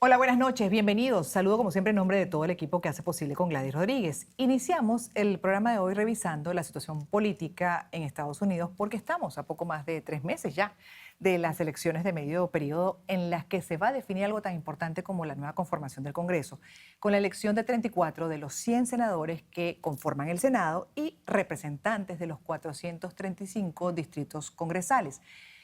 Hola, buenas noches, bienvenidos. Saludo como siempre en nombre de todo el equipo que hace posible con Gladys Rodríguez. Iniciamos el programa de hoy revisando la situación política en Estados Unidos porque estamos a poco más de 3 meses ya de las elecciones de medio periodo en las que se va a definir algo tan importante como la nueva conformación del Congreso, con la elección de 34 de los 100 senadores que conforman el Senado y representantes de los 435 distritos congresales.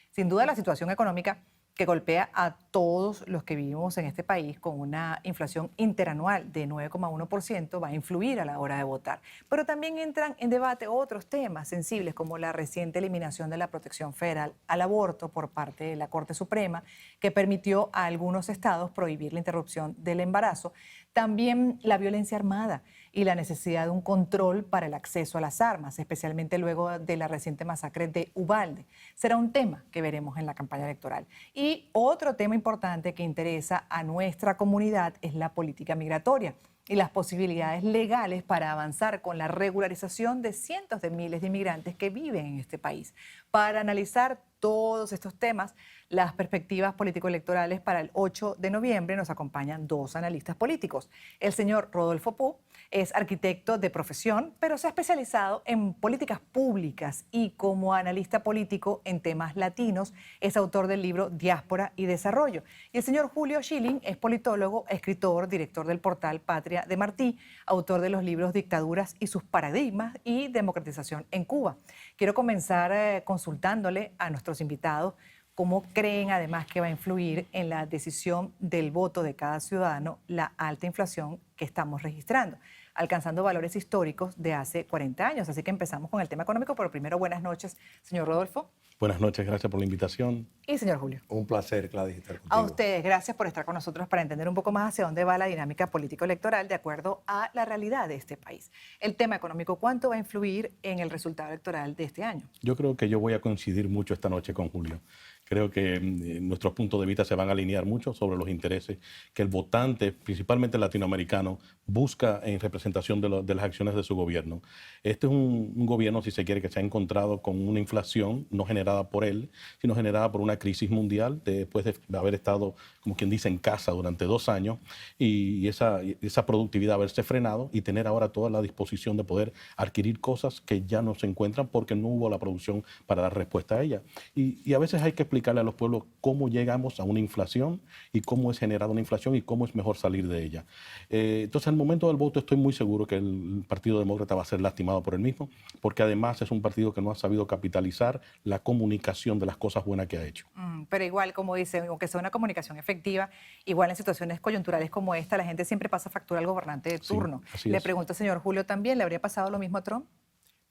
Sin duda la situación económica que golpea a todos los que vivimos en este país con una inflación interanual de 9,1% va a influir a la hora de votar. Pero también entran en debate otros temas sensibles como la reciente eliminación de la protección federal al aborto por parte de la Corte Suprema, que permitió a algunos estados prohibir la interrupción del embarazo. También la violencia armada y la necesidad de un control para el acceso a las armas, especialmente luego de la reciente masacre de Uvalde. Será un tema que veremos en la campaña electoral. Y otro tema importante que interesa a nuestra comunidad es la política migratoria y las posibilidades legales para avanzar con la regularización de cientos de miles de inmigrantes que viven en este país. Para analizar todos estos temas, las perspectivas político-electorales para el 8 de noviembre nos acompañan dos analistas políticos. El señor Rodolfo Pu es arquitecto de profesión, pero se ha especializado en políticas públicas y como analista político en temas latinos es autor del libro Diáspora y Desarrollo. Y el señor Julio Schilling es politólogo, escritor, director del portal Patria de Martí, autor de los libros Dictaduras y sus paradigmas y Democratización en Cuba. Quiero comenzar consultándole a nuestros invitados cómo creen además que va a influir en la decisión del voto de cada ciudadano la alta inflación que estamos registrando, alcanzando valores históricos de hace 40 años. Así que empezamos con el tema económico, pero primero buenas noches, señor Rodolfo. Buenas noches, gracias por la invitación. Y señor Julio. Un placer, Gladys, estar A contigo. ustedes, gracias por estar con nosotros para entender un poco más hacia dónde va la dinámica político-electoral de acuerdo a la realidad de este país. El tema económico, ¿cuánto va a influir en el resultado electoral de este año? Yo creo que yo voy a coincidir mucho esta noche con Julio. Creo que nuestros puntos de vista se van a alinear mucho sobre los intereses que el votante, principalmente latinoamericano, busca en representación de las acciones de su gobierno. Este es un gobierno, si se quiere, que se ha encontrado con una inflación no generada por él, sino generada por una crisis mundial después de haber estado, como quien dice, en casa durante 2 años y esa productividad haberse frenado y tener ahora toda la disposición de poder adquirir cosas que ya no se encuentran porque no hubo la producción para dar respuesta a ella. Y a veces hay que explicarle a los pueblos cómo llegamos a una inflación y cómo es generada una inflación y cómo es mejor salir de ella. Entonces, al momento del voto estoy muy seguro que el Partido Demócrata va a ser lastimado por el mismo, porque además es un partido que no ha sabido capitalizar la comunicación de las cosas buenas que ha hecho. Pero igual, como dice, aunque sea una comunicación efectiva, igual en situaciones coyunturales como esta, la gente siempre pasa factura al gobernante de turno. Sí, así Le es. pregunto, señor Julio, ¿también le habría pasado lo mismo a Trump?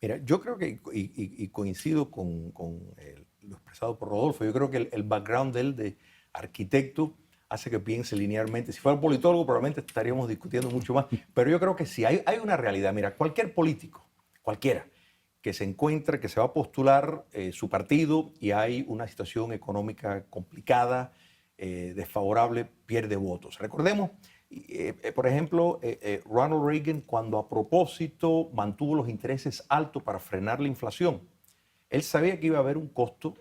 Mira, yo creo que, y coincido con lo expresado por Rodolfo, yo creo que el background de él de arquitecto hace que piense linealmente. Si fuera un politólogo, probablemente estaríamos discutiendo mucho más, pero yo creo que sí, hay una realidad. Mira, cualquier político, cualquiera, que se encuentre, que se va a postular su partido y hay una situación económica complicada, desfavorable, pierde votos. Recordemos, por ejemplo, Ronald Reagan, cuando a propósito mantuvo los intereses altos para frenar la inflación, él sabía que iba a haber un costo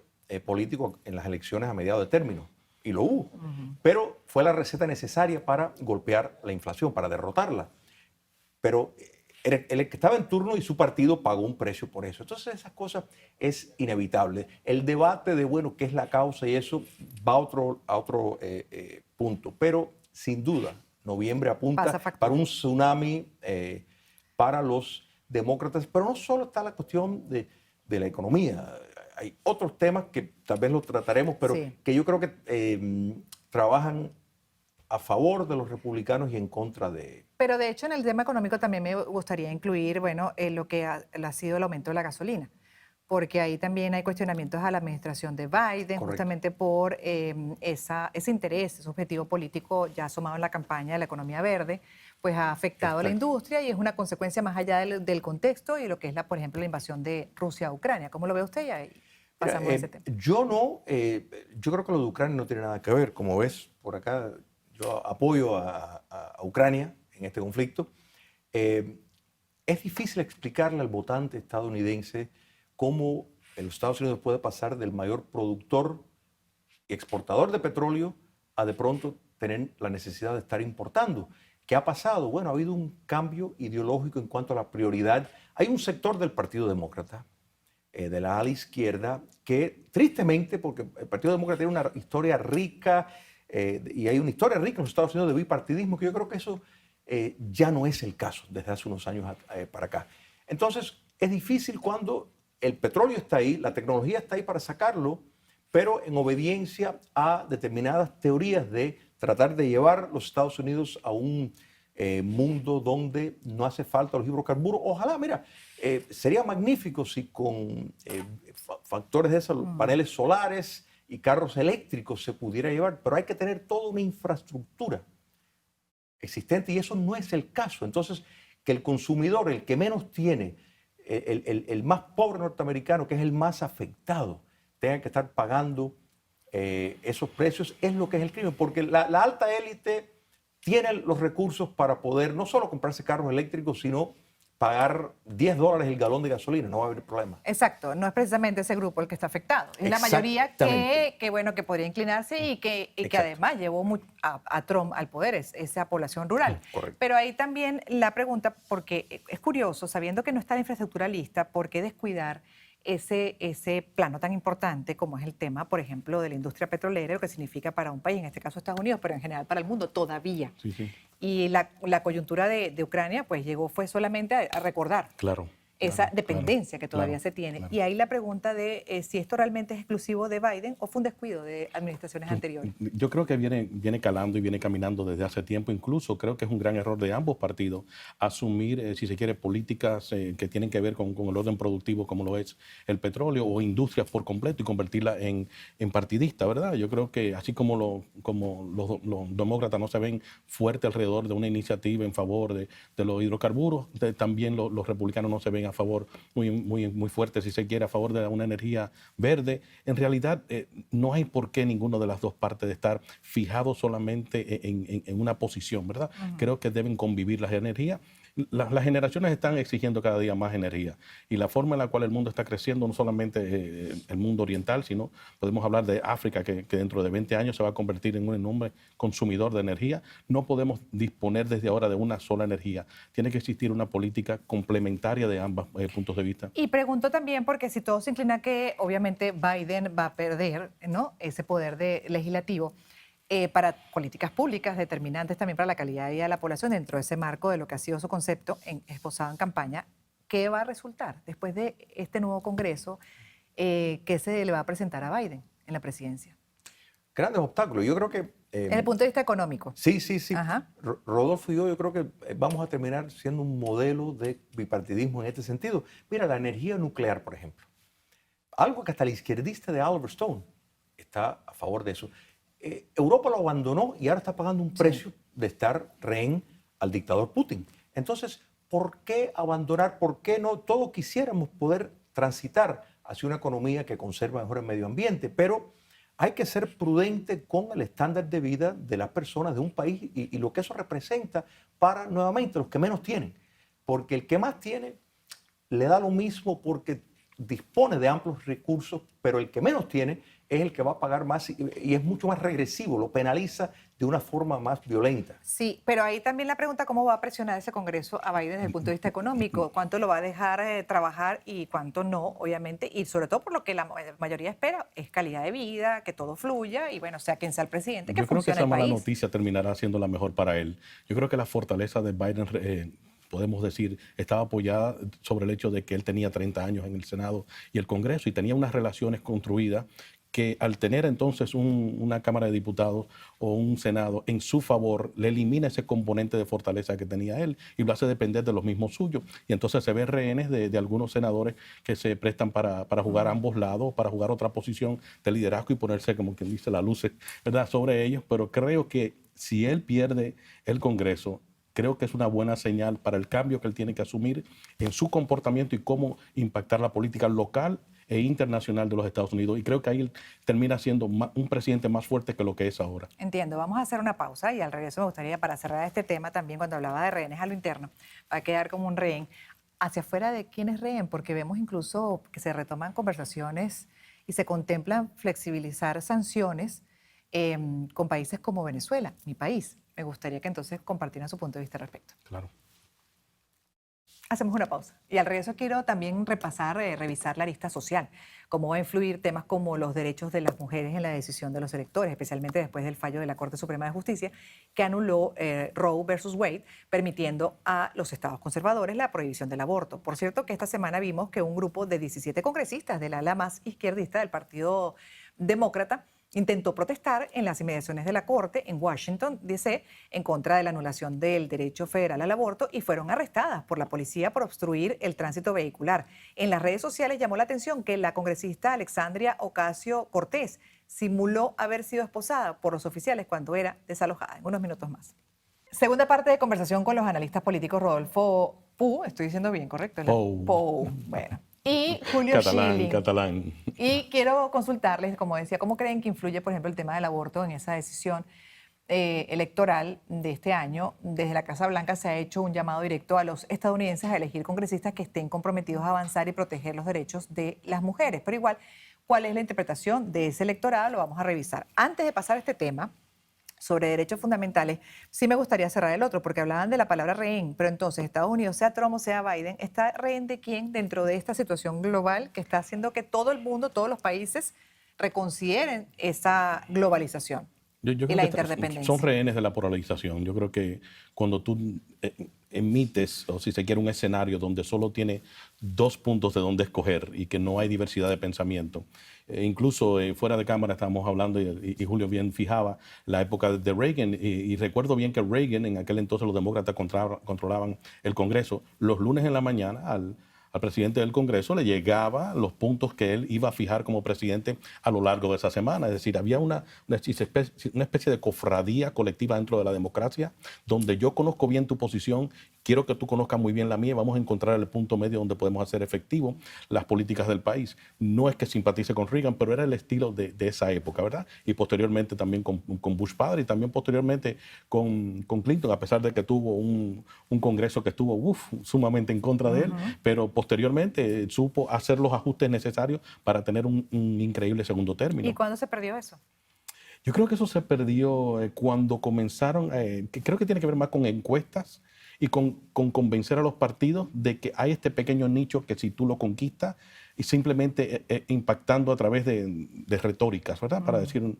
político en las elecciones a mediados de término, y lo hubo. Pero fue la receta necesaria para golpear la inflación, para derrotarla. Pero el que estaba en turno y su partido pagó un precio por eso. Entonces esas cosas es inevitable. El debate de, bueno, qué es la causa y eso va a otro punto. Pero sin duda, noviembre apunta para un tsunami para los demócratas. Pero no solo está la cuestión de la economía. Hay otros temas que tal vez los trataremos, pero sí, que yo creo que trabajan a favor de los republicanos y en contra de... Pero de hecho en el tema económico también me gustaría incluir, bueno, lo que ha sido el aumento de la gasolina, porque ahí también hay cuestionamientos a la administración de Biden, correcto, justamente por ese interés, ese objetivo político ya asomado en la campaña de la economía verde, pues ha afectado a la industria y es una consecuencia más allá del contexto y lo que es, por ejemplo, la invasión de Rusia a Ucrania. ¿Cómo lo ve usted? Y ahí pasamos a ese tema. Yo creo que lo de Ucrania no tiene nada que ver. Como ves, por acá yo apoyo a Ucrania en este conflicto. Es difícil explicarle al votante estadounidense cómo los Estados Unidos puede pasar del mayor productor y exportador de petróleo a de pronto tener la necesidad de estar importando. ¿Qué ha pasado? Bueno, ha habido un cambio ideológico en cuanto a la prioridad. Hay un sector del Partido Demócrata, de la ala izquierda, que tristemente, porque el Partido Demócrata tiene una historia rica, y hay una historia rica en los Estados Unidos de bipartidismo, que yo creo que eso ya no es el caso desde hace unos años para acá. Entonces, es difícil cuando el petróleo está ahí, la tecnología está ahí para sacarlo, pero en obediencia a determinadas teorías de tratar de llevar los Estados Unidos a un mundo donde no hace falta los hidrocarburos. Ojalá, mira, sería magnífico si con factores de esos, paneles solares y carros eléctricos se pudiera llevar, pero hay que tener toda una infraestructura existente y eso no es el caso. Entonces, que el consumidor, el que menos tiene, el más pobre norteamericano, que es el más afectado, tenga que estar pagando esos precios, es lo que es el crimen, porque la alta élite tiene los recursos para poder no solo comprarse carros eléctricos, sino pagar $10 el galón de gasolina, no va a haber problema. Exacto, no es precisamente ese grupo el que está afectado. Es la mayoría bueno, que podría inclinarse y que además llevó a Trump al poder, esa población rural. Correcto. Pero ahí también la pregunta, porque es curioso, sabiendo que no está la infraestructura lista, ¿por qué descuidar ese plano tan importante como es el tema, por ejemplo, de la industria petrolera, lo que significa para un país, en este caso Estados Unidos, pero en general para el mundo todavía? Sí, sí. Y la coyuntura de Ucrania, pues fue solamente a recordar Claro. esa Claro, dependencia claro, que todavía claro, se tiene. claro. Y ahí la pregunta de si esto realmente es exclusivo de Biden o fue un descuido de administraciones anteriores. Yo creo que viene calando y viene caminando desde hace tiempo. Incluso creo que es un gran error de ambos partidos asumir, si se quiere, políticas que tienen que ver con el orden productivo como lo es el petróleo o industrias por completo y convertirla en partidista, ¿verdad? Yo creo que así como los demócratas no se ven fuertes alrededor de una iniciativa en favor de los hidrocarburos, también los republicanos no se ven a favor, muy fuerte, si se quiere, a favor de una energía verde. En realidad, no hay por qué ninguno de las dos partes de estar fijados solamente en una posición, ¿verdad? Creo que deben convivir las energías. Las generaciones están exigiendo cada día más energía y la forma en la cual el mundo está creciendo, no solamente el mundo oriental, sino podemos hablar de África, que dentro de 20 años se va a convertir en un enorme consumidor de energía. No podemos disponer desde ahora de una sola energía. Tiene que existir una política complementaria de ambos puntos de vista. Y pregunto también, porque si todo se inclina que obviamente Biden va a perder, ¿no?, ese poder legislativo, para políticas públicas determinantes también para la calidad de vida de la población dentro de ese marco de lo que ha sido su concepto esbozado en campaña, ¿qué va a resultar después de este nuevo Congreso que se le va a presentar a Biden en la presidencia? Grandes obstáculos. Yo creo que... Desde el punto de vista económico. Sí. Ajá. Rodolfo y yo creo que vamos a terminar siendo un modelo de bipartidismo en este sentido. Mira, la energía nuclear, por ejemplo. Algo que hasta el izquierdista de Oliver Stone está a favor de eso. Europa lo abandonó y ahora está pagando un precio de estar rehén al dictador Putin. Entonces, ¿por qué abandonar? ¿Por qué no? Todos quisiéramos poder transitar hacia una economía que conserva mejor el medio ambiente, pero hay que ser prudente con el estándar de vida de las personas de un país y lo que eso representa para, nuevamente, los que menos tienen. Porque el que más tiene le da lo mismo porque dispone de amplios recursos, pero el que menos tiene es el que va a pagar más y es mucho más regresivo, lo penaliza de una forma más violenta. Sí, pero ahí también la pregunta, ¿cómo va a presionar ese Congreso a Biden desde el punto de vista económico? ¿Cuánto lo va a dejar trabajar y cuánto no, obviamente? Y sobre todo por lo que la mayoría espera, es calidad de vida, que todo fluya y bueno, sea quien sea el presidente, que Yo creo que funcione esa el mala país. noticia terminará siendo la mejor para él. Yo creo que la fortaleza de Biden, podemos decir, estaba apoyada sobre el hecho de que él tenía 30 años en el Senado y el Congreso y tenía unas relaciones construidas que al tener entonces una Cámara de Diputados o un Senado en su favor, le elimina ese componente de fortaleza que tenía él y lo hace depender de los mismos suyos. Y entonces se ve rehenes de algunos senadores que se prestan para jugar a ambos lados, para jugar otra posición de liderazgo y ponerse, como quien dice, la luz, ¿verdad?, sobre ellos. Pero creo que si él pierde el Congreso, creo que es una buena señal para el cambio que él tiene que asumir en su comportamiento y cómo impactar la política local e internacional de los Estados Unidos. Y creo que ahí él termina siendo un presidente más fuerte que lo que es ahora. Entiendo. Vamos a hacer una pausa y al regreso me gustaría, para cerrar este tema también, cuando hablaba de rehenes a lo interno, va a quedar como un rehén. Hacia afuera, ¿de quién es rehén? Porque vemos incluso que se retoman conversaciones y se contemplan flexibilizar sanciones con países como Venezuela, mi país. Me gustaría que entonces compartieran su punto de vista al respecto. Claro. Hacemos una pausa. Y al regreso quiero también revisar la lista social, cómo va a influir temas como los derechos de las mujeres en la decisión de los electores, especialmente después del fallo de la Corte Suprema de Justicia que anuló Roe versus Wade, permitiendo a los estados conservadores la prohibición del aborto. Por cierto, que esta semana vimos que un grupo de 17 congresistas del ala más izquierdista del Partido Demócrata intentó protestar en las inmediaciones de la Corte en Washington, D.C., en contra de la anulación del derecho federal al aborto y fueron arrestadas por la policía por obstruir el tránsito vehicular. En las redes sociales llamó la atención que la congresista Alexandria Ocasio-Cortez simuló haber sido esposada por los oficiales cuando era desalojada. En unos minutos más. Segunda parte de conversación con los analistas políticos Rodolfo Pou, estoy diciendo bien, ¿correcto? Pou, bueno. Y Julio Schilling. Catalán. Y quiero consultarles, como decía, ¿cómo creen que influye, por ejemplo, el tema del aborto en esa decisión electoral de este año? Desde la Casa Blanca se ha hecho un llamado directo a los estadounidenses a elegir congresistas que estén comprometidos a avanzar y proteger los derechos de las mujeres. Pero igual, ¿cuál es la interpretación de ese electorado? Lo vamos a revisar. Antes de pasar a este tema sobre derechos fundamentales, sí me gustaría cerrar el otro, porque hablaban de la palabra rehén, pero entonces Estados Unidos, sea Trump o sea Biden, ¿está rehén de quién dentro de esta situación global que está haciendo que todo el mundo, todos los países reconsideren esa globalización Yo y creo la que interdependencia? son rehenes de la polarización. Yo creo que cuando tú emites, o si se quiere, un escenario donde solo tiene dos puntos de donde escoger y que no hay diversidad de pensamiento. Incluso fuera de cámara estábamos hablando y Julio bien fijaba la época de Reagan y recuerdo bien que Reagan, en aquel entonces los demócratas controlaban el Congreso. Los lunes en la mañana al presidente del Congreso le llegaba los puntos que él iba a fijar como presidente a lo largo de esa semana. Es decir, había una especie de cofradía colectiva dentro de la democracia donde yo conozco bien tu posición, quiero que tú conozcas muy bien la mía y vamos a encontrar el punto medio donde podemos hacer efectivo las políticas del país. No es que simpatice con Reagan, pero era el estilo de esa época, ¿verdad? Y posteriormente también con Bush padre y también posteriormente con Clinton, a pesar de que tuvo un Congreso que estuvo sumamente en contra de él, pero posteriormente supo hacer los ajustes necesarios para tener un increíble segundo término. ¿Y cuándo se perdió eso? Yo creo que eso se perdió cuando comenzaron, que creo que tiene que ver más con encuestas y con convencer a los partidos de que hay este pequeño nicho que si tú lo conquistas y simplemente impactando a través de retóricas, ¿verdad? Para decir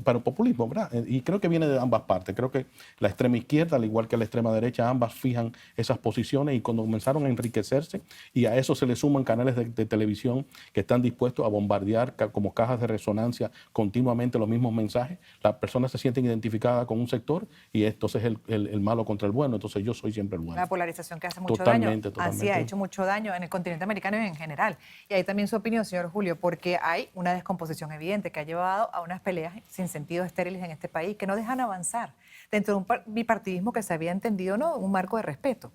para populismo, ¿verdad? Y creo que viene de ambas partes. Creo que la extrema izquierda, al igual que la extrema derecha, ambas fijan esas posiciones y cuando comenzaron a enriquecerse y a eso se le suman canales de televisión que están dispuestos a bombardear como cajas de resonancia continuamente los mismos mensajes, las personas se sienten identificadas con un sector y entonces el malo contra el bueno, entonces yo soy siempre el bueno. Una polarización que hace mucho Totalmente. daño. Así ha hecho mucho daño en el continente americano y en general. Y hay también su opinión, señor Julio, porque hay una descomposición evidente que ha llevado a unas peleas sin sentido estériles en este país que no dejan avanzar dentro de un bipartidismo que se había entendido, ¿no?, un marco de respeto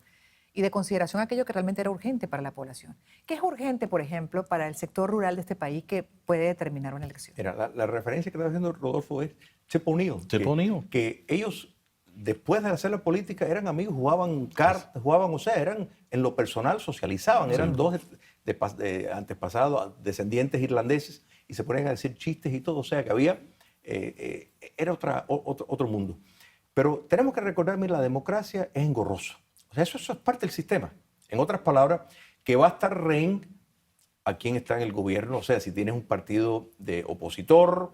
y de consideración a aquello que realmente era urgente para la población. ¿Qué es urgente, por ejemplo, para el sector rural de este país que puede determinar una elección? Mira, la referencia que está haciendo Rodolfo es Chepo Unido. Que ellos, después de hacer la política, eran amigos, jugaban cartas, o sea, eran en lo personal, socializaban, eran dos antepasados, descendientes irlandeses, y se ponían a decir chistes y todo, o sea, que había, era otro mundo. Pero tenemos que recordar, mira, la democracia es engorrosa. O sea, eso es parte del sistema. En otras palabras, que va a estar rehén a quien está en el gobierno, o sea, si tienes un partido de opositor,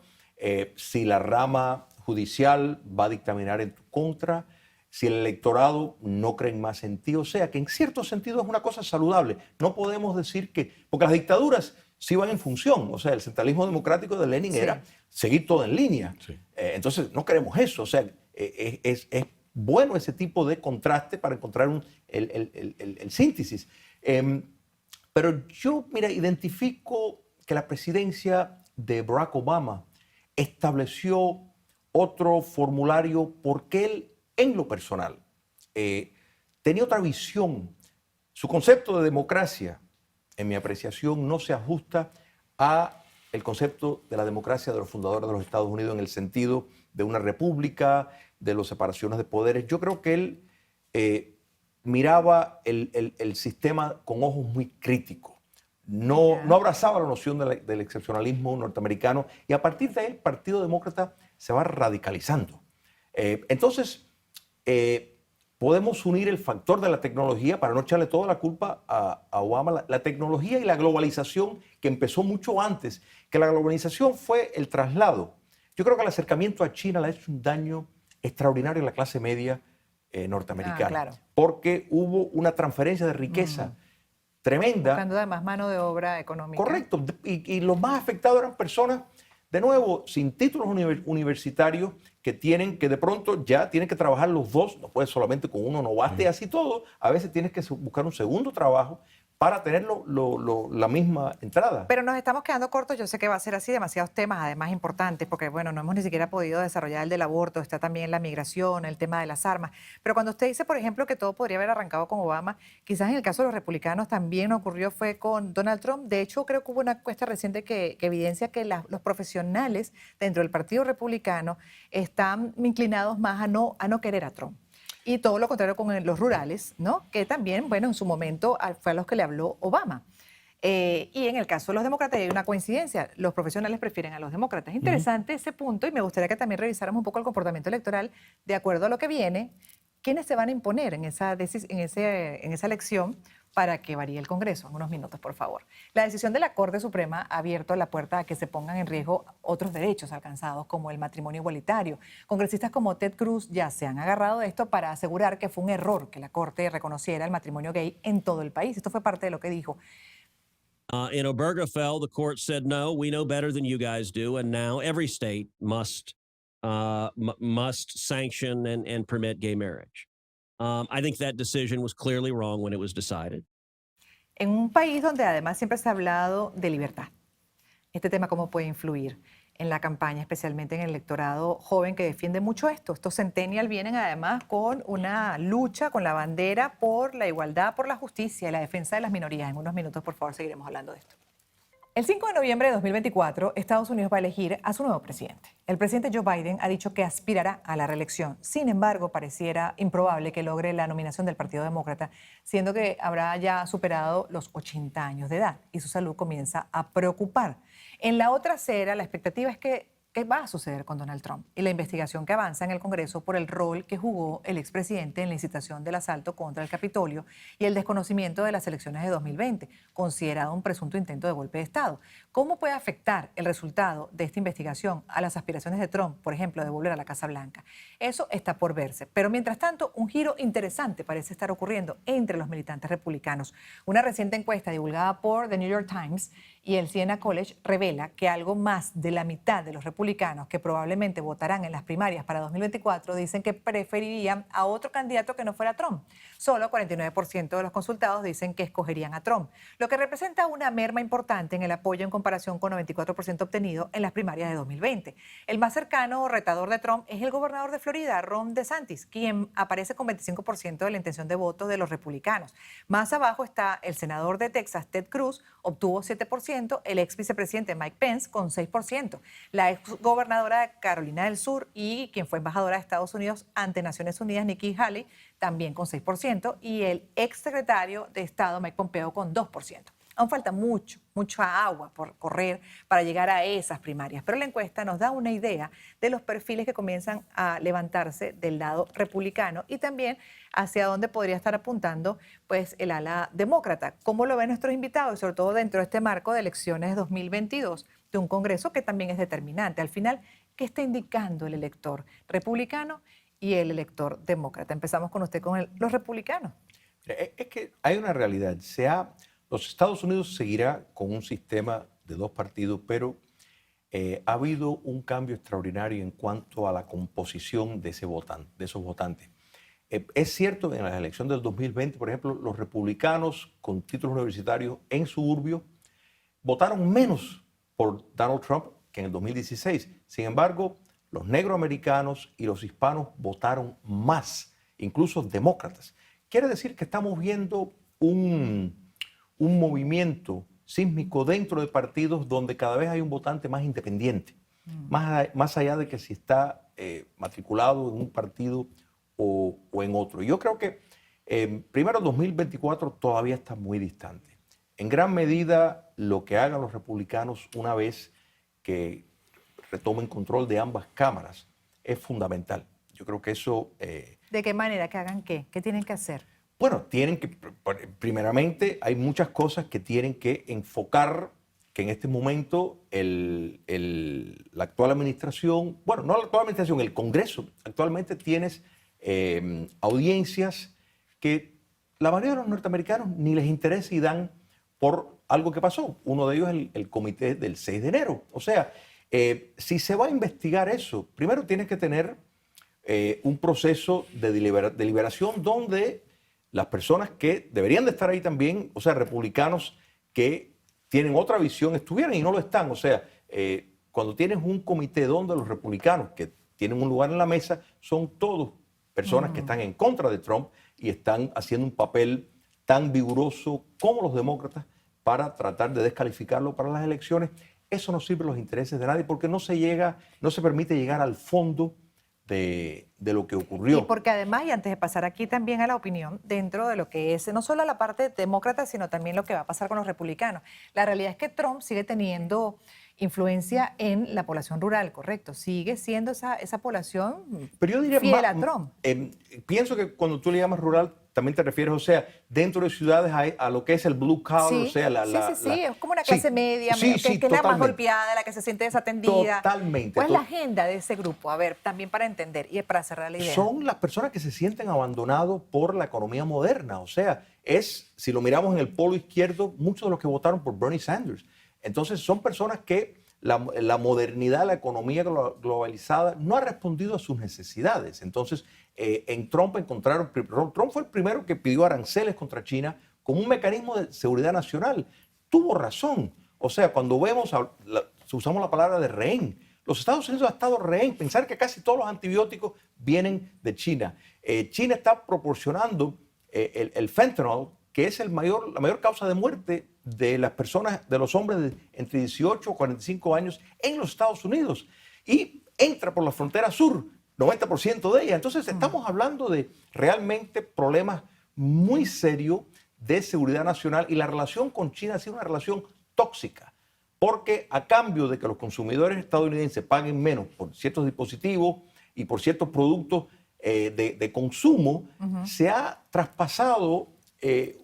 si la rama judicial va a dictaminar en tu contra, si el electorado no cree más en ti, o sea, que en cierto sentido es una cosa saludable. No podemos decir que, porque las dictaduras sí van en función, o sea, el centralismo democrático de Lenin era seguir todo en línea. Sí. Entonces, no queremos eso, o sea, es bueno ese tipo de contraste para encontrar el síntesis. Pero yo, mira, identifico que la presidencia de Barack Obama estableció otro formulario porque él, en lo personal, tenía otra visión. Su concepto de democracia, en mi apreciación, no se ajusta a el concepto de la democracia de los fundadores de los Estados Unidos en el sentido de una república, de las separaciones de poderes. Yo creo que él miraba el sistema con ojos muy críticos. No abrazaba la noción del excepcionalismo norteamericano y a partir de ahí el Partido Demócrata se va radicalizando. Entonces, podemos unir el factor de la tecnología para no echarle toda la culpa a Obama, la tecnología y la globalización que empezó mucho antes, que la globalización fue el traslado. Yo creo que el acercamiento a China le ha hecho un daño extraordinario a la clase media norteamericana, claro. porque hubo una transferencia de riqueza tremenda. Buscando además mano de obra económica. Correcto, y los más afectados eran personas, de nuevo, sin títulos universitarios, que de pronto ya tienen que trabajar los dos, no puedes solamente con uno, no basta y así todo, a veces tienes que buscar un segundo trabajo para tener la misma entrada. Pero nos estamos quedando cortos, yo sé que va a ser así, demasiados temas además importantes, porque bueno, no hemos ni siquiera podido desarrollar el del aborto, está también la migración, el tema de las armas, pero cuando usted dice, por ejemplo, que todo podría haber arrancado con Obama, quizás en el caso de los republicanos también ocurrió fue con Donald Trump. De hecho, creo que hubo una encuesta reciente que evidencia que los profesionales dentro del Partido Republicano están inclinados más a no querer a Trump. Y todo lo contrario con los rurales, ¿no? Que también, bueno, en su momento fue a los que le habló Obama. Y en el caso de los demócratas hay una coincidencia, los profesionales prefieren a los demócratas. Es interesante ese punto y me gustaría que también revisáramos un poco el comportamiento electoral de acuerdo a lo que viene, quiénes se van a imponer en esa elección para que varíe el Congreso. En unos minutos, por favor. La decisión de la Corte Suprema ha abierto la puerta a que se pongan en riesgo otros derechos alcanzados, como el matrimonio igualitario. Congresistas como Ted Cruz ya se han agarrado de esto para asegurar que fue un error que la Corte reconociera el matrimonio gay en todo el país. Esto fue parte de lo que dijo. In Obergefell, the court said, no, we know better than you guys do, and now every state must sanction and permit gay marriage. I think that decision was clearly wrong when it was decided. En un país donde además siempre se ha hablado de libertad, este tema cómo puede influir en la campaña, especialmente en el electorado joven que defiende mucho esto. Estos centennial vienen además con una lucha, con la bandera por la igualdad, por la justicia y la defensa de las minorías. En unos minutos, por favor, seguiremos hablando de esto. El 5 de noviembre de 2024, Estados Unidos va a elegir a su nuevo presidente. El presidente Joe Biden ha dicho que aspirará a la reelección. Sin embargo, pareciera improbable que logre la nominación del Partido Demócrata, siendo que habrá ya superado los 80 años de edad y su salud comienza a preocupar. En la otra acera, la expectativa es que ¿qué va a suceder con Donald Trump? Y la investigación que avanza en el Congreso por el rol que jugó el expresidente en la incitación del asalto contra el Capitolio y el desconocimiento de las elecciones de 2020, considerado un presunto intento de golpe de Estado. ¿Cómo puede afectar el resultado de esta investigación a las aspiraciones de Trump, por ejemplo, de volver a la Casa Blanca? Eso está por verse. Pero mientras tanto, un giro interesante parece estar ocurriendo entre los militantes republicanos. Una reciente encuesta divulgada por The New York Times y el Siena College revela que algo más de la mitad de los republicanos que probablemente votarán en las primarias para 2024 dicen que preferirían a otro candidato que no fuera Trump. Solo 49% de los consultados dicen que escogerían a Trump, lo que representa una merma importante en el apoyo en comparación con 94% obtenido en las primarias de 2020. El más cercano o retador de Trump es el gobernador de Florida, Ron DeSantis, quien aparece con 25% de la intención de voto de los republicanos. Más abajo está el senador de Texas, Ted Cruz, obtuvo 7%, el ex vicepresidente Mike Pence con 6%, la ex gobernadora de Carolina del Sur y quien fue embajadora de Estados Unidos ante Naciones Unidas, Nikki Haley, también con 6%, y el ex secretario de Estado Mike Pompeo con 2%. Aún falta mucha agua por correr para llegar a esas primarias, pero la encuesta nos da una idea de los perfiles que comienzan a levantarse del lado republicano y también hacia dónde podría estar apuntando pues, el ala demócrata. ¿Cómo lo ven nuestros invitados? Y sobre todo dentro de este marco de elecciones de 2022, de un Congreso que también es determinante. Al final, ¿qué está indicando el elector republicano y el elector demócrata? Empezamos con usted, con los republicanos. Es que hay una realidad. Los Estados Unidos seguirá con un sistema de dos partidos, pero ha habido un cambio extraordinario en cuanto a la composición de esos votantes. Es cierto que en la elección del 2020, por ejemplo, los republicanos con títulos universitarios en suburbio votaron menos por Donald Trump que en el 2016. Sin embargo, los negroamericanos y los hispanos votaron más, incluso demócratas. Quiere decir que estamos viendo un movimiento sísmico dentro de partidos donde cada vez hay un votante más independiente, más allá de que si está matriculado en un partido o en otro. Yo creo que primero 2024 todavía está muy distante. En gran medida lo que hagan los republicanos una vez que retomen control de ambas cámaras es fundamental. Yo creo que eso... ¿De qué manera? ¿Que hagan qué? ¿Qué tienen que hacer? Bueno, tienen que, primeramente, hay muchas cosas que tienen que enfocar, que en este momento la actual administración, bueno, no la actual administración, el Congreso, actualmente tienes audiencias que la mayoría de los norteamericanos ni les interesa y dan por algo que pasó. Uno de ellos es el comité del 6 de enero. O sea, si se va a investigar eso, primero tienes que tener un proceso de deliberación donde las personas que deberían de estar ahí también, o sea, republicanos que tienen otra visión, estuvieran y no lo están. O sea, cuando tienes un comité donde los republicanos que tienen un lugar en la mesa son todos personas que están en contra de Trump y están haciendo un papel tan vigoroso como los demócratas para tratar de descalificarlo para las elecciones, eso no sirve a los intereses de nadie porque no se permite llegar al fondo de lo que ocurrió. Y porque además, y antes de pasar aquí también a la opinión, dentro de lo que es no solo la parte demócrata, sino también lo que va a pasar con los republicanos. La realidad es que Trump sigue teniendo influencia en la población rural, ¿correcto? Sigue siendo esa población Pero yo diría fiel a Trump. Pienso que cuando tú le llamas rural, también te refieres, o sea, dentro de ciudades a lo que es el blue collar, Sí, o sea, sí, es como una clase media, que es la más totalmente. golpeada, la que se siente desatendida. Totalmente. ¿Cuál es la agenda de ese grupo? A ver, también para entender y para cerrar la idea. Son las personas que se sienten abandonados por la economía moderna. O sea, si lo miramos en el polo izquierdo, muchos de los que votaron por Bernie Sanders. Entonces, son personas que la modernidad, la economía globalizada no ha respondido a sus necesidades. Entonces, en Trump Trump fue el primero que pidió aranceles contra China como un mecanismo de seguridad nacional. Tuvo razón. O sea, cuando usamos la palabra de rehén, los Estados Unidos han estado rehén. Pensar que casi todos los antibióticos vienen de China. China está proporcionando el fentanyl, que es la mayor causa de muerte de las personas, de los hombres de entre 18 y 45 años en los Estados Unidos. Y entra por la frontera sur, 90% de ella. Entonces estamos hablando de realmente problemas muy serios de seguridad nacional y la relación con China ha sido una relación tóxica. Porque a cambio de que los consumidores estadounidenses paguen menos por ciertos dispositivos y por ciertos productos de consumo, se ha traspasado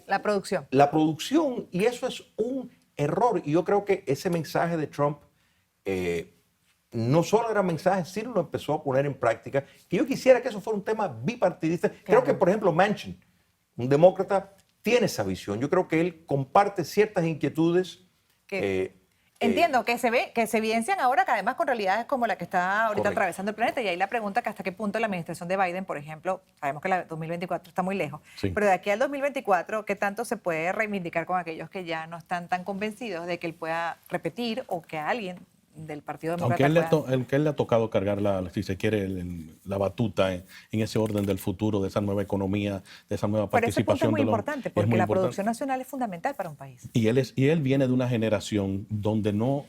la producción. La producción, y eso es un error. Y yo creo que ese mensaje de Trump no solo era mensaje, sino lo empezó a poner en práctica. Que yo quisiera que eso fuera un tema bipartidista. Claro. Creo que, por ejemplo, Manchin, un demócrata, tiene esa visión. Yo creo que él comparte ciertas inquietudes. Entiendo que se evidencian ahora que además con realidades como la que está ahorita atravesando el planeta. Y ahí la pregunta que hasta qué punto la administración de Biden, por ejemplo, sabemos que la 2024 está muy lejos, pero de aquí al 2024, ¿qué tanto se puede reivindicar con aquellos que ya no están tan convencidos de que él pueda repetir o que alguien del Partido Demócrata Aunque él le ha tocado cargar, si se quiere, la batuta en ese orden del futuro, de esa nueva economía, de esa nueva participación. Pero ese punto es muy importante, porque la producción nacional es fundamental para un país. Y él viene de una generación donde no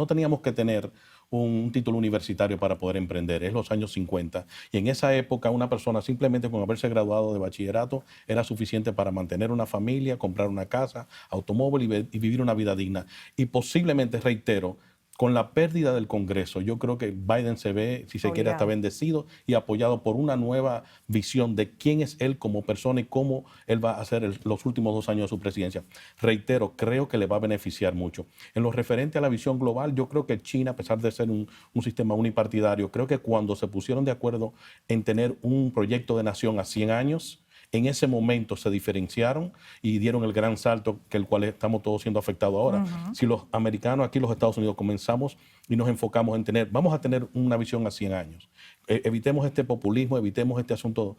teníamos que tener un título universitario para poder emprender. Es los años 50. Y en esa época una persona simplemente con haberse graduado de bachillerato era suficiente para mantener una familia, comprar una casa, automóvil y vivir una vida digna. Y posiblemente, reitero, con la pérdida del Congreso, yo creo que Biden se ve, si se quiere, hasta bendecido y apoyado por una nueva visión de quién es él como persona y cómo él va a hacer los últimos 2 años de su presidencia. Reitero, creo que le va a beneficiar mucho. En lo referente a la visión global, yo creo que China, a pesar de ser un sistema unipartidario, creo que cuando se pusieron de acuerdo en tener un proyecto de nación a 100 años, en ese momento se diferenciaron y dieron el gran salto que el cual estamos todos siendo afectados ahora. Si los americanos aquí, los Estados Unidos, comenzamos y nos enfocamos en vamos a tener una visión a 100 años. Evitemos este populismo, evitemos este asunto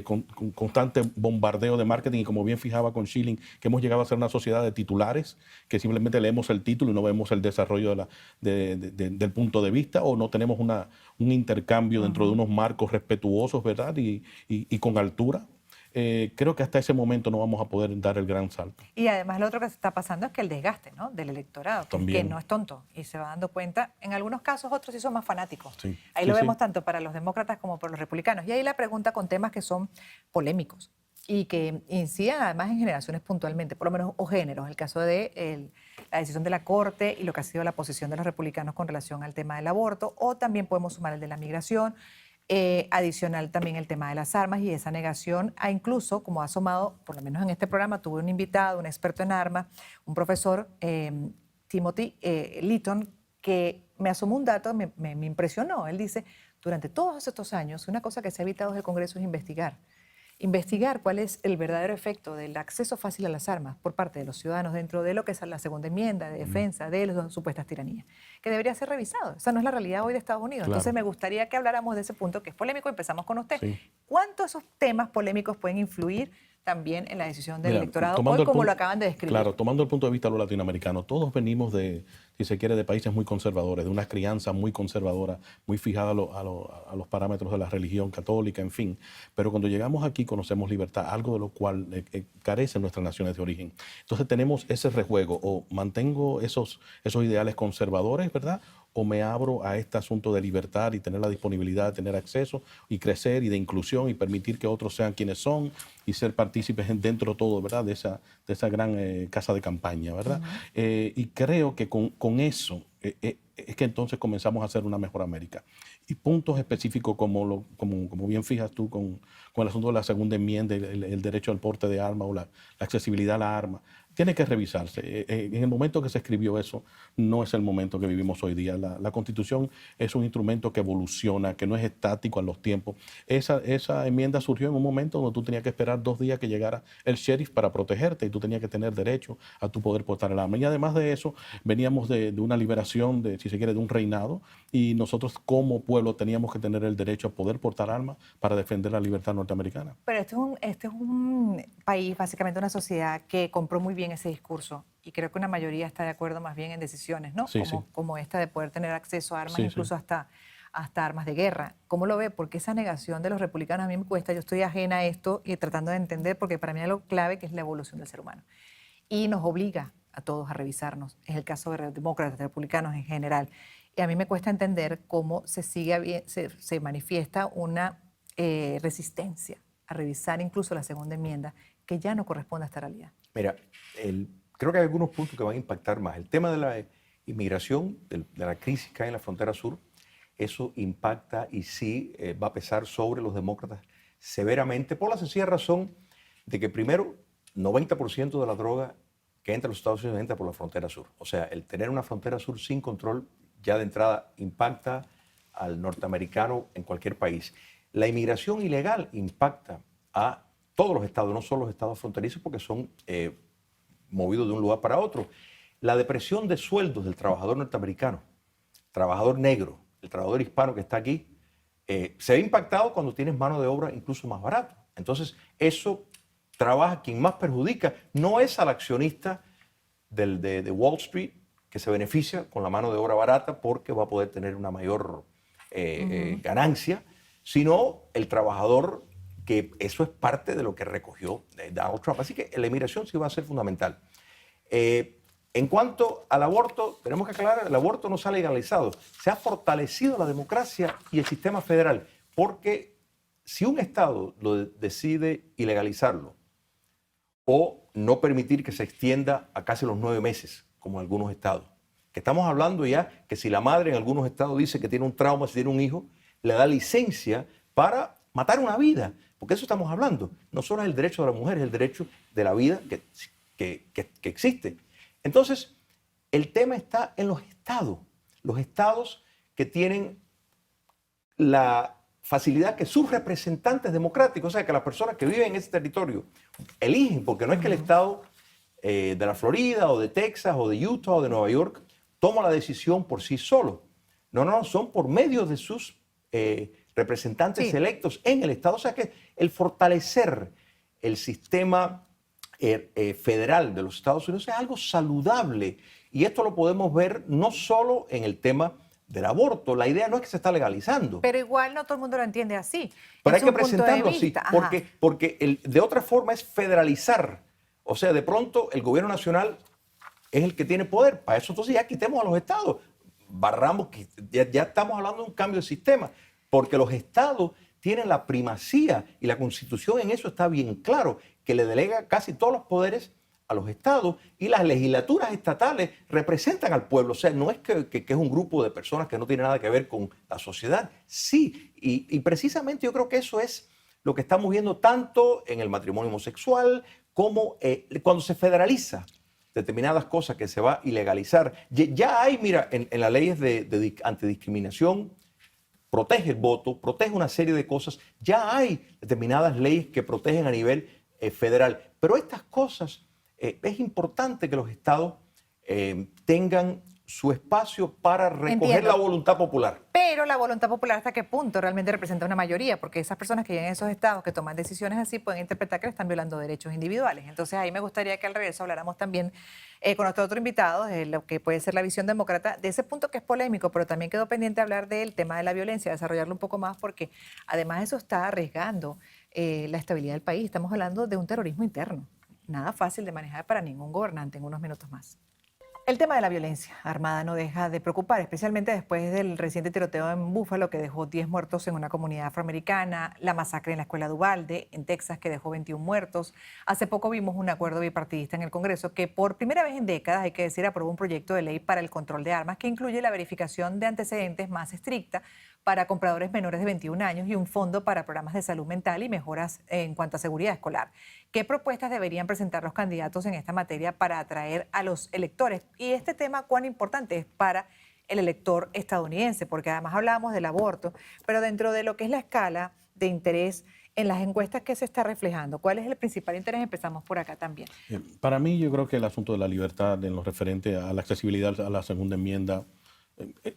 con constante bombardeo de marketing y como bien fijaba con Schilling, que hemos llegado a ser una sociedad de titulares, que simplemente leemos el título y no vemos el desarrollo del punto de vista o no tenemos un intercambio dentro de unos marcos respetuosos, ¿verdad? Y con altura. Creo que hasta ese momento no vamos a poder dar el gran salto. Y además lo otro que se está pasando es que el desgaste, ¿no?, del electorado, que no es tonto y se va dando cuenta. En algunos casos otros sí son más fanáticos. Sí, ahí lo vemos tanto para los demócratas como para los republicanos. Y ahí la pregunta con temas que son polémicos y que inciden además en generaciones puntualmente, por lo menos, o géneros. El caso de la decisión de la Corte y lo que ha sido la posición de los republicanos con relación al tema del aborto, o también podemos sumar el de la migración, adicional también el tema de las armas y esa negación a incluso, como ha asomado, por lo menos en este programa, tuve un invitado, un experto en armas, un profesor, Timothy Litton, que me asomó un dato, me impresionó. Él dice, durante todos estos años, una cosa que se ha evitado desde el Congreso es investigar cuál es el verdadero efecto del acceso fácil a las armas por parte de los ciudadanos dentro de lo que es la segunda enmienda de defensa de las supuestas tiranías, que debería ser revisado. Esa no es la realidad hoy de Estados Unidos. Claro. Entonces me gustaría que habláramos de ese punto que es polémico. Empezamos con usted. Sí. ¿Cuánto esos temas polémicos pueden influir también en la decisión del Mira, electorado tomando hoy, el como punto- lo acaban de describir? Claro, tomando el punto de vista de lo latinoamericano, todos venimos de, si se quiere, de países muy conservadores, de una crianza muy conservadora, muy fijada a los parámetros de la religión católica, en fin. Pero cuando llegamos aquí conocemos libertad, algo de lo cual carecen nuestras naciones de origen. Entonces tenemos ese rejuego, o mantengo esos ideales conservadores, ¿verdad?, o me abro a este asunto de libertad y tener la disponibilidad de tener acceso y crecer y de inclusión y permitir que otros sean quienes son y ser partícipes dentro todo, ¿verdad?, de esa gran casa de campaña, ¿verdad? Y creo que con eso es que entonces comenzamos a hacer una mejor América. Y puntos específicos como bien fijas tú con el asunto de la segunda enmienda, el derecho al porte de armas o la accesibilidad a la arma, tiene que revisarse. En el momento que se escribió eso, no es el momento que vivimos hoy día. La Constitución es un instrumento que evoluciona, que no es estático en los tiempos. Esa enmienda surgió en un momento donde tú tenías que esperar 2 días que llegara el sheriff para protegerte y tú tenías que tener derecho a tu poder portar el arma. Y además de eso, veníamos de una liberación, si se quiere, de un reinado, y nosotros como pueblo teníamos que tener el derecho a poder portar armas para defender la libertad norteamericana. Pero este es un país, básicamente una sociedad que compró muy bien ese discurso y creo que una mayoría está de acuerdo más bien en decisiones, ¿no? Sí, como esta de poder tener acceso a armas, Sí, incluso hasta armas de guerra. ¿Cómo lo ve? Porque esa negación de los republicanos a mí me cuesta, yo estoy ajena a esto y tratando de entender, porque para mí es algo clave que es la evolución del ser humano. Y nos obliga a todos a revisarnos. Es el caso de los demócratas, de republicanos en general. Y a mí me cuesta entender cómo se manifiesta una resistencia a revisar incluso la segunda enmienda, que ya no corresponde a esta realidad. Mira, creo que hay algunos puntos que van a impactar más. El tema de la inmigración, de la crisis que hay en la frontera sur, eso impacta y sí va a pesar sobre los demócratas severamente por la sencilla razón de que primero 90% de la droga que entra a los Estados Unidos entra por la frontera sur. O sea, el tener una frontera sur sin control ya de entrada impacta al norteamericano en cualquier país. La inmigración ilegal impacta a todos los estados, no solo los estados fronterizos, porque son movidos de un lugar para otro. La depresión de sueldos del trabajador norteamericano, trabajador negro, el trabajador hispano que está aquí, se ve impactado cuando tienes mano de obra incluso más barato. Entonces, eso trabaja, quien más perjudica no es al accionista de Wall Street, que se beneficia con la mano de obra barata porque va a poder tener una mayor ganancia, sino el trabajador, que eso es parte de lo que recogió Donald Trump. Así que la inmigración sí va a ser fundamental. En cuanto al aborto, tenemos que aclarar, el aborto no se ha legalizado. Se ha fortalecido la democracia y el sistema federal, porque si un estado lo decide ilegalizarlo o no permitir que se extienda a casi los 9 meses, como en algunos estados, que estamos hablando ya que si la madre en algunos estados dice que tiene un trauma, si tiene un hijo, le da licencia para matar una vida, porque eso estamos hablando. No solo es el derecho de la mujer, es el derecho de la vida que existe. Entonces, el tema está en los estados que tienen la facilidad que sus representantes democráticos, o sea, que las personas que viven en ese territorio eligen, porque no es que el estado de la Florida o de Texas o de Utah o de Nueva York toma la decisión por sí solo. No, son por medio de sus representantes electos en el estado. O sea que el fortalecer el sistema federal de los Estados Unidos es algo saludable. Y esto lo podemos ver no solo en el tema del aborto. La idea no es que se está legalizando. Pero igual no todo el mundo lo entiende así. Pero Es hay que un punto de presentarlo así, vista. porque de otra forma es federalizar. O sea, de pronto el gobierno nacional es el que tiene poder. Para eso entonces ya quitemos a los estados. Barramos, que ya estamos hablando de un cambio de sistema, porque los estados tienen la primacía y la Constitución en eso está bien claro, que le delega casi todos los poderes a los estados y las legislaturas estatales representan al pueblo. O sea, no es que es un grupo de personas que no tiene nada que ver con la sociedad. Sí, y precisamente yo creo que eso es lo que estamos viendo tanto en el matrimonio homosexual como cuando se federaliza determinadas cosas que se va a ilegalizar. Ya hay, mira, en las leyes de antidiscriminación, protege el voto, protege una serie de cosas. Ya hay determinadas leyes que protegen a nivel federal. Pero estas cosas, es importante que los estados tengan su espacio para recoger Entiendo. la voluntad popular. Pero la voluntad popular, ¿hasta qué punto realmente representa una mayoría? Porque esas personas que viven en esos estados, que toman decisiones así, pueden interpretar que le están violando derechos individuales. Entonces ahí me gustaría que al regreso habláramos también con nuestro otro invitado de lo que puede ser la visión demócrata, de ese punto que es polémico, pero también quedó pendiente hablar del tema de la violencia, desarrollarlo un poco más, porque además eso está arriesgando la estabilidad del país. Estamos hablando de un terrorismo interno. Nada fácil de manejar para ningún gobernante. En unos minutos más. El tema de la violencia armada no deja de preocupar, especialmente después del reciente tiroteo en Búfalo que dejó 10 muertos en una comunidad afroamericana, la masacre en la escuela de Uvalde, en Texas, que dejó 21 muertos. Hace poco vimos un acuerdo bipartidista en el Congreso que por primera vez en décadas, hay que decir, aprobó un proyecto de ley para el control de armas que incluye la verificación de antecedentes más estricta para compradores menores de 21 años y un fondo para programas de salud mental y mejoras en cuanto a seguridad escolar. ¿Qué propuestas deberían presentar los candidatos en esta materia para atraer a los electores? Y este tema, ¿cuán importante es para el elector estadounidense? Porque además hablábamos del aborto, pero dentro de lo que es la escala de interés en las encuestas que se está reflejando, ¿cuál es el principal interés? Empezamos por acá también. Para mí, yo creo que el asunto de la libertad en lo referente a la accesibilidad a la segunda enmienda,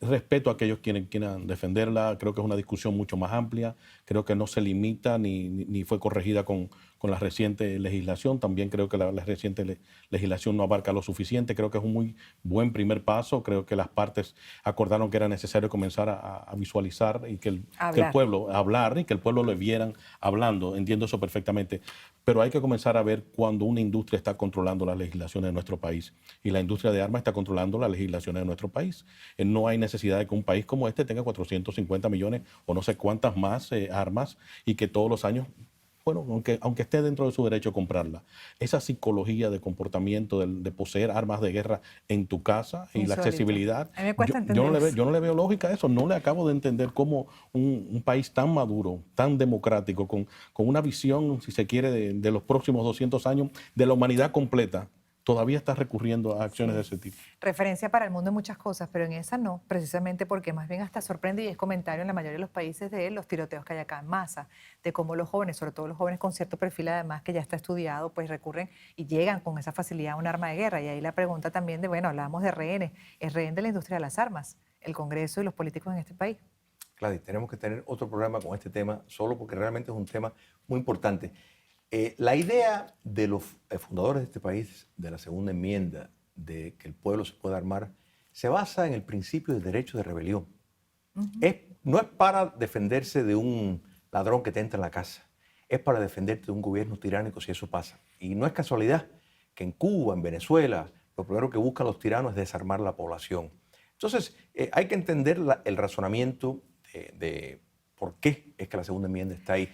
respeto a aquellos quienes quieran defenderla, creo que es una discusión mucho más amplia, creo que no se limita ni fue corregida con la reciente legislación, también creo que la reciente legislación no abarca lo suficiente, creo que es un muy buen primer paso, creo que las partes acordaron que era necesario comenzar a visualizar y que el pueblo, hablar y que el pueblo lo vieran hablando, entiendo eso perfectamente, pero hay que comenzar a ver cuando una industria está controlando las legislaciones de nuestro país y la industria de armas está controlando las legislaciones de nuestro país. No hay necesidad de que un país como este tenga 450 millones o no sé cuántas más armas y que todos los años, bueno, aunque esté dentro de su derecho a comprarla, esa psicología de comportamiento de poseer armas de guerra en tu casa y la accesibilidad, a mí me cuesta yo no le veo lógica a eso, no le acabo de entender cómo un país tan maduro, tan democrático, con una visión, si se quiere, de los próximos 200 años, de la humanidad completa, todavía está recurriendo a acciones de ese tipo. Referencia para el mundo en muchas cosas, pero en esa no, precisamente porque más bien hasta sorprende y es comentario en la mayoría de los países de los tiroteos que hay acá en masa, de cómo los jóvenes, sobre todo los jóvenes con cierto perfil además que ya está estudiado, pues recurren y llegan con esa facilidad a un arma de guerra. Y ahí la pregunta también de, bueno, hablábamos de rehenes, es rehén de la industria de las armas, el Congreso y los políticos en este país. Gladys, tenemos que tener otro programa con este tema, solo porque realmente es un tema muy importante. La idea de los fundadores de este país, de la segunda enmienda, de que el pueblo se pueda armar, se basa en el principio del derecho de rebelión. No es para defenderse de un ladrón que te entra en la casa, es para defenderte de un gobierno tiránico si eso pasa. Y no es casualidad que en Cuba, en Venezuela, lo primero que buscan los tiranos es desarmar la población. Entonces, hay que entender el razonamiento de por qué es que la segunda enmienda está ahí.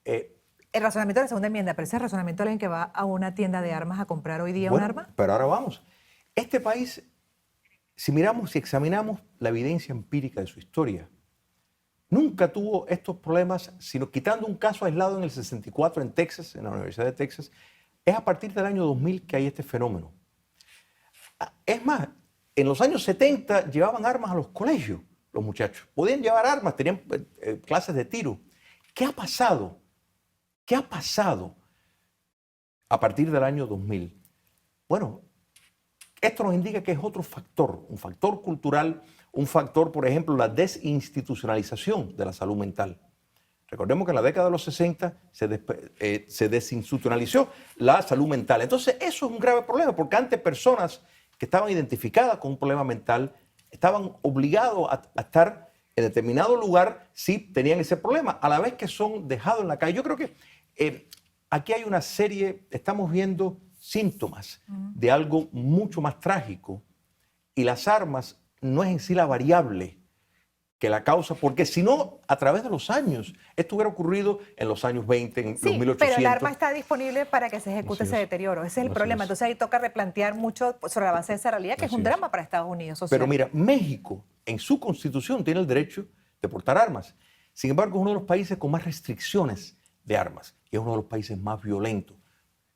El razonamiento de la segunda enmienda, pero ese razonamiento de alguien que va a una tienda de armas a comprar hoy día un arma. Pero ahora vamos. Este país, si examinamos la evidencia empírica de su historia, nunca tuvo estos problemas, sino quitando un caso aislado en el 64 en Texas, en la Universidad de Texas, es a partir del año 2000 que hay este fenómeno. Es más, en los años 70 llevaban armas a los colegios, los muchachos. Podían llevar armas, tenían clases de tiro. ¿Qué ha pasado? ¿Qué ha pasado a partir del año 2000? Bueno, esto nos indica que es otro factor, un factor cultural, un factor, por ejemplo, la desinstitucionalización de la salud mental. Recordemos que en la década de los 60 se desinstitucionalizó la salud mental. Entonces, eso es un grave problema, porque antes personas que estaban identificadas con un problema mental estaban obligados a estar en determinado lugar si tenían ese problema, a la vez que son dejados en la calle. Yo creo que aquí hay una serie, estamos viendo síntomas de algo mucho más trágico y las armas no es en sí la variable que la causa, porque si no, a través de los años, esto hubiera ocurrido en los años 20, en los Sí, 1800. pero el arma está disponible para que se ejecute Así ese es. deterioro. Ese es el Así problema. es. Entonces ahí toca replantear mucho sobre la base de esa realidad, que es Así un es. drama para Estados Unidos. Social. Pero mira, México en su constitución tiene el derecho de portar armas. Sin embargo, es uno de los países con más restricciones de armas y es uno de los países más violentos.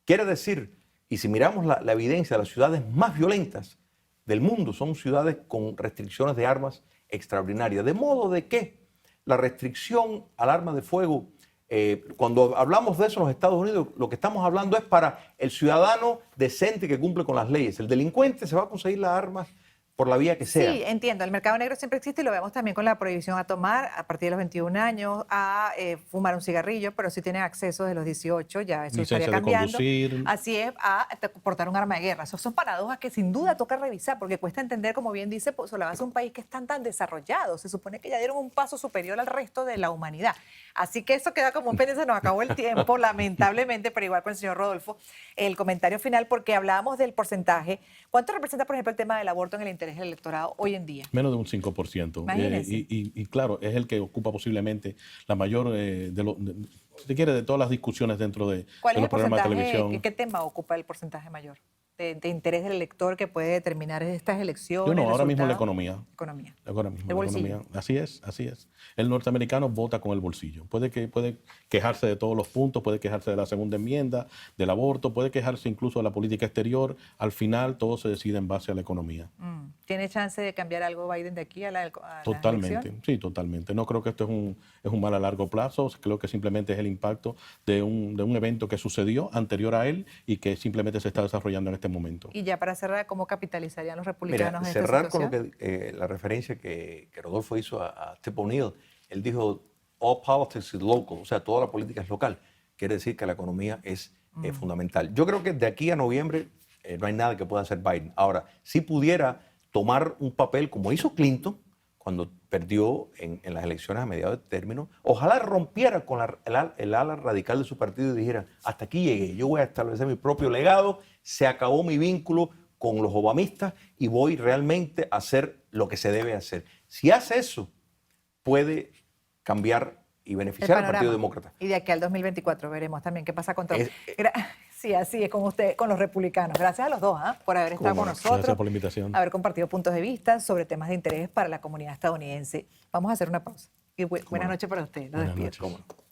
Quiere decir, y si miramos la evidencia, las ciudades más violentas del mundo son ciudades con restricciones de armas extraordinarias. De modo de que la restricción al arma de fuego, cuando hablamos de eso en los Estados Unidos, lo que estamos hablando es para el ciudadano decente que cumple con las leyes. El delincuente se va a conseguir las armas por la vía que sea. Sí, entiendo. El mercado negro siempre existe y lo vemos también con la prohibición a tomar a partir de los 21 años, a fumar un cigarrillo, pero si tienen acceso de los 18, ya eso Licencia estaría de cambiando. conducir. Así es, a portar un arma de guerra. Esas son paradojas que sin duda toca revisar, porque cuesta entender, como bien dice, pues, sobre la base de un país que es tan desarrollado. Se supone que ya dieron un paso superior al resto de la humanidad. Así que eso queda como un pendiente, se nos acabó el tiempo, lamentablemente, pero igual con el señor Rodolfo, el comentario final, porque hablábamos del porcentaje. ¿Cuánto representa, por ejemplo, el tema del aborto en el interés del electorado hoy en día? Menos de un 5%. Imagínense. Y claro, es el que ocupa posiblemente la mayor, si se quiere, de todas las discusiones dentro de ¿Cuál es los el programas de porcentaje? televisión. ¿Qué tema ocupa el porcentaje mayor de interés del elector que puede determinar estas elecciones? Yo no, ahora mismo la resultados? economía. Economía. Ahora mismo, El la bolsillo. economía. Así es, así es. El norteamericano vota con el bolsillo. Puede quejarse de todos los puntos, puede quejarse de la segunda enmienda, del aborto, puede quejarse incluso de la política exterior. Al final todo se decide en base a la economía. ¿Tiene chance de cambiar algo Biden de aquí a las Totalmente, elecciones? sí, totalmente. No creo que esto es un mal a largo plazo, creo que simplemente es el impacto de un evento que sucedió anterior a él y que simplemente se está desarrollando en este momento. Y ya para cerrar, ¿cómo capitalizarían los Mira, republicanos en esta cerrar con situación? lo que, la referencia que Rodolfo hizo a Tip O'Neill. Él dijo, all politics is local, o sea, toda la política es local. Quiere decir que la economía es fundamental. Yo creo que de aquí a noviembre no hay nada que pueda hacer Biden. Ahora, si pudiera tomar un papel como hizo Clinton cuando perdió en las elecciones a mediados de término, ojalá rompiera con el ala radical de su partido y dijera, hasta aquí llegué, yo voy a establecer mi propio legado, se acabó mi vínculo con los obamistas y voy realmente a hacer lo que se debe hacer. Si hace eso, puede cambiar y beneficiar al Partido Demócrata. Y de aquí al 2024 veremos también qué pasa con Trump. Es- Sí, así es con usted, con los republicanos. Gracias a los dos por haber estado Cómo con no. nosotros. Gracias por la invitación. Haber compartido puntos de vista sobre temas de interés para la comunidad estadounidense. Vamos a hacer una pausa. Y buenas noches para usted. Lo Buenas despido. noches. ¿Cómo no?